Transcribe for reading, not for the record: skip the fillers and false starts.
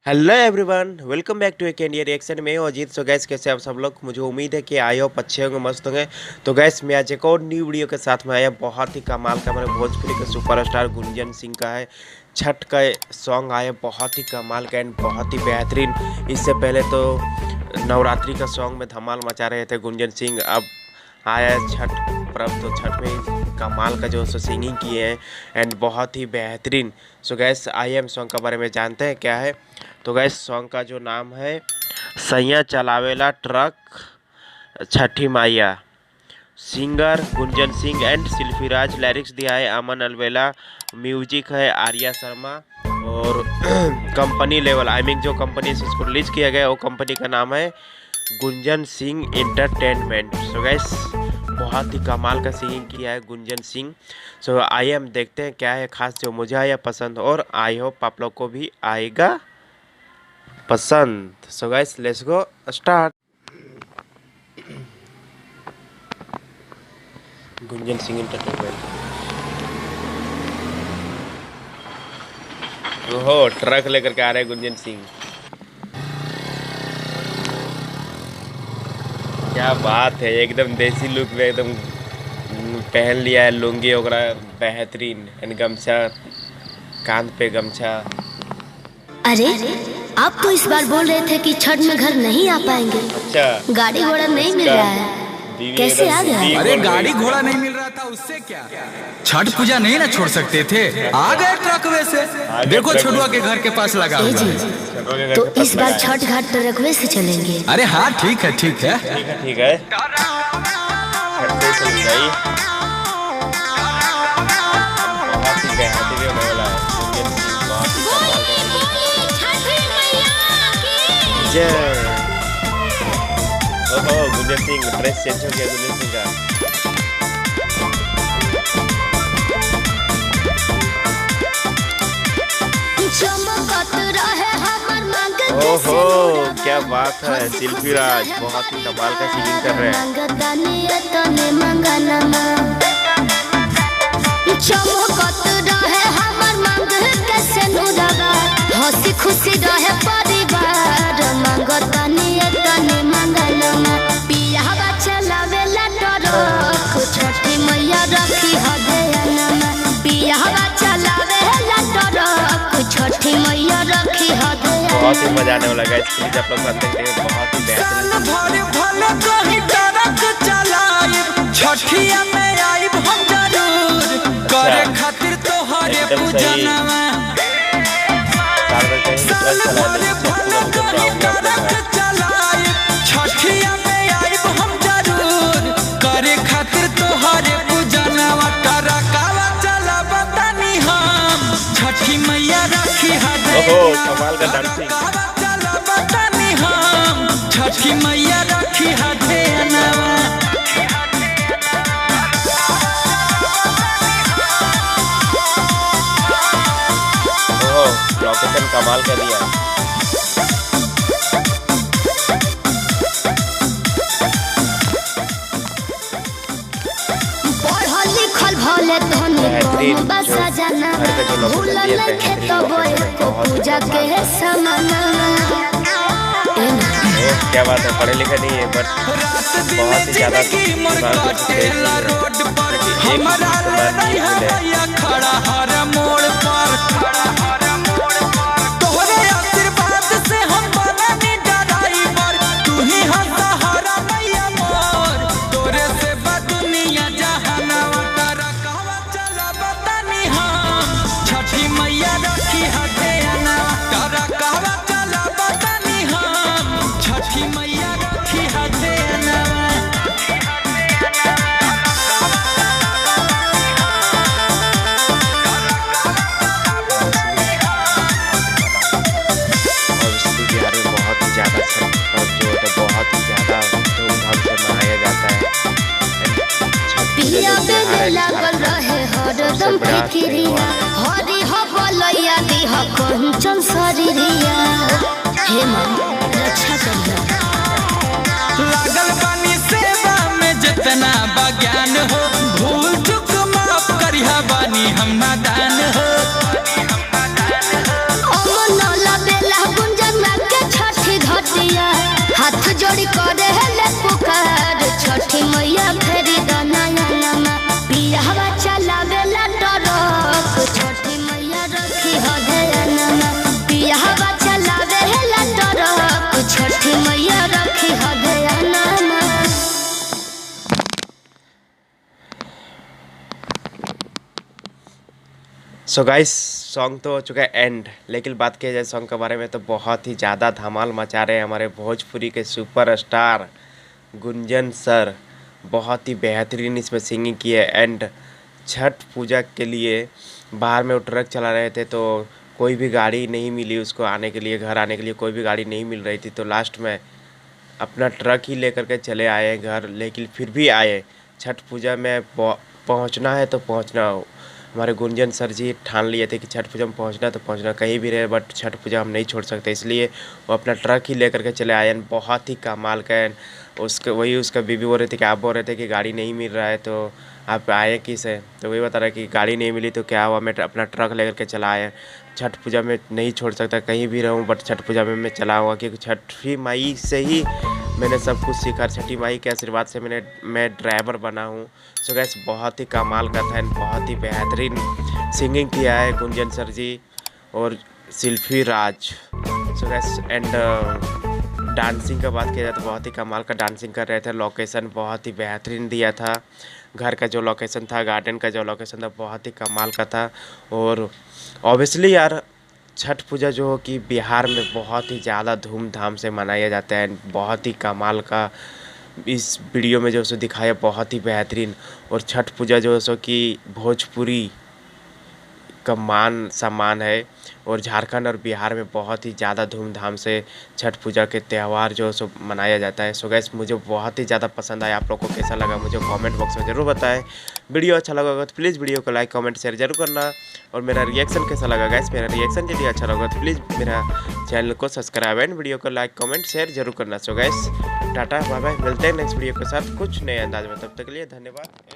Hello everyone, welcome back to एक India reaction में अजीत। सो gas, कैसे आप सब लोग? मुझे उम्मीद है कि आए हो अच्छे होंगे, मस्त होंगे। तो गैस, मैं आज एक और न्यू वीडियो के साथ में आया। बहुत ही कमाल का, मेरे भोजपुरी के सुपरस्टार गुंजन सिंह का है छठ का सॉन्ग आया। बहुत ही कमाल का एंड बहुत ही बेहतरीन। इससे पहले तो नवरात्रि का सॉन्ग में धमाल मचा रहे थे गुंजन सिंह। अब आया है छठ पर्व, तो छठ में कमाल का जो सिंगिंग किए हैं एंड बहुत ही बेहतरीन। सो गैस, आई एम सॉन्ग के बारे में जानते हैं क्या है। तो गैस, सॉन्ग का जो नाम है सैया चलावेला ट्रक छठी माइया। Singer Gunjan Singh and Shilpiraj. Lyrics दिया है अमन अलवेला। म्यूजिक है आर्या शर्मा। और कंपनी लेवल, आई मीन जो कंपनी से इसको रिलीज किया गया वो कंपनी का नाम है गुंजन सिंह एंटरटेनमेंट। सो गैस, बहुत ही कमाल का सिंगिंग किया है गुंजन सिंह। सो आइए हम देखते हैं क्या है खास जो मुझे आया पसंद, और आई होप आप लोग को भी आएगा पसंद। So guys, let's go start. Gunjan Singh entertainment. ओहो, ट्रक लेकर के आ रहे हैं गुंजन सिंह। क्या बात है, एकदम देसी लुक में एकदम पहन लिया है लुंगी वगैरह बेहतरीन एंड गमछा, कांध पे गमछा। अरे, आप तो इस बार बोल रहे थे कि छठ में घर नहीं आ पाएंगे। अच्छा, गाड़ी घोड़ा नहीं मिल रहा है, कैसे आ गए? अरे गाड़ी घोड़ा नहीं मिल रहा था, उससे क्या? छठ पूजा नहीं ना छोड़ सकते थे, आ गए ट्रकवे से। देखो छोटुआ के घर के पास लगा हुआ है। तो इस बार छठ घाट ट्रकवे से चलेंगे। अरे हाँ, ठीक है ठीक है ठीक है। छठ से चल गई। बहुत ही बेहतरीन होने वाला है गुंजन सिंह, बहुत ही कमाल का। जय। ओहो, गुंजन सिंह ड्रेस चेंज हो गया गुंजन सिंह का। ओहो, क्या बात है, शिल्पीराज बहुत ही कमाल का सिंगिंग कर रहे हैं। हंसी खुशी रहे परिवार, मंगतानी तने मंगलमा। पिया चलावेला ट्रक छठी मैया रखी हदयनमा। पिया चलावेला ट्रक छठी मैया रखी हदयनमा। बहुत ही मजा आने वाला है, प्लीज आप लोग बनते हैं, बहुत ही बेहतरीन। छठिया में आइब हम जरूर करे खातिर तोहरे पूजनवा। छठिया में आइब हम जरूर करे खातिर तोहरे पूजनवा। टरकावा चला बतानी हम छठी मैया रखी हदयनमा। ओहो, कमाल का डांसिंग। चला बतानी हम छठी मैया रखी हदयनमा। लोकेशन कमाल कर दिया। पढ़ल लिखल भले धनी कम बसा जाना। भूलल खेत बोए को पूजा के समाना। क्या बात है, पढ़े लिखे नहीं है बट बहुत ही ज्यादा खड़ा हर मोड़ पर। तोहरे आशीर्वाद से हम बननी ड्राइवर, तू ही सहारा मैया मोर। तोरे से दुनिया जहानवा। टरकावा चला बतानी हम छठी मैया रखी हदयनमा। टरकावा चला बतानी हम छठी मैया रखी हदयनमा। ज़्यादा छठ पर्व जो होता है बहुत ही ज़्यादा धूमधाम से मनाया जाता है। पिया पे लागल रहे हरदम फिक्रिया। हरि हो बोलैया दिह कंचन शरीरिया। हे मन रक्षा करिया। लागल बानी सेवा में जितना बज्ञान हो, भूल चुक माफ करिहा बानी हम नादान हो। अमन बेला गुंज सो गाइस सॉन्ग तो हो चुका है एंड, लेकिन बात किया जाए सॉन्ग के बारे में तो बहुत ही ज़्यादा धमाल मचा रहे हैं हमारे भोजपुरी के सुपरस्टार गुंजन सर। बहुत ही बेहतरीन इसमें सिंगिंग की है। एंड छठ पूजा के लिए बाहर में वो ट्रक चला रहे थे तो कोई भी गाड़ी नहीं मिली उसको आने के लिए, घर आने के लिए कोई भी गाड़ी नहीं मिल रही थी, तो लास्ट में अपना ट्रक ही लेकर के चले आए घर। लेकिन फिर भी आए, छठ पूजा में पहुंचना है तो पहुंचना हो। हमारे गुंजन सर जी ठान लिए थे कि छठ पूजा में पहुंचना है तो पहुंचना, कहीं भी रहे बट छठ पूजा हम नहीं छोड़ सकते, इसलिए वो अपना ट्रक ही लेकर के चले आए। बहुत ही कमाल का है। उसका बीबी बोल रहे थे कि आप बोल रहे थे कि गाड़ी नहीं मिल रहा है तो आप आए किस है, तो वही बता रहा है कि गाड़ी नहीं मिली तो क्या हुआ, मैं अपना ट्रक लेकर के चला आया। छठ पूजा में नहीं छोड़ सकता, कहीं भी रहूं बट छठ पूजा में मैं चला हुआ, क्योंकि छठी माई से ही मैंने सब कुछ सीखा। छठी माई के आशीर्वाद से मैं ड्राइवर बना हूँ। सो गैस बहुत ही कमाल का था, बहुत ही बेहतरीन सिंगिंग किया है गुंजन सर जी और शिल्पी राज। सो गैस एंड डांसिंग का बात किया जाए तो बहुत ही कमाल का डांसिंग कर रहे थे। लोकेशन बहुत ही बेहतरीन दिया था, घर का जो लोकेशन था, गार्डन का जो लोकेशन था बहुत ही कमाल का था। और ऑब्वियसली यार छठ पूजा जो कि बिहार में बहुत ही ज़्यादा धूमधाम से मनाया जाता है, बहुत ही कमाल का इस वीडियो में जो सो दिखाया, बहुत ही बेहतरीन। और छठ पूजा जो सो कि भोजपुरी का मान सम्मान है और झारखंड और बिहार में बहुत ही ज़्यादा धूमधाम से छठ पूजा के त्यौहार जो सो मनाया जाता है। सो गैस मुझे बहुत ही ज़्यादा पसंद आया। आप लोग को कैसा लगा मुझे कमेंट बॉक्स में ज़रूर बताएं। वीडियो अच्छा लगा होगा तो प्लीज़ वीडियो को लाइक कमेंट शेयर जरूर करना। और मेरा रिएक्शन कैसा लगा गैस, मेरा रिएक्शन यदि अच्छा लगा तो प्लीज़ मेरा चैनल को सब्सक्राइब एंड वीडियो को लाइक कमेंट शेयर जरूर करना। So guys tata bye bye, मिलते हैं नेक्स्ट वीडियो के साथ कुछ नए अंदाज में। तब तक के लिए धन्यवाद।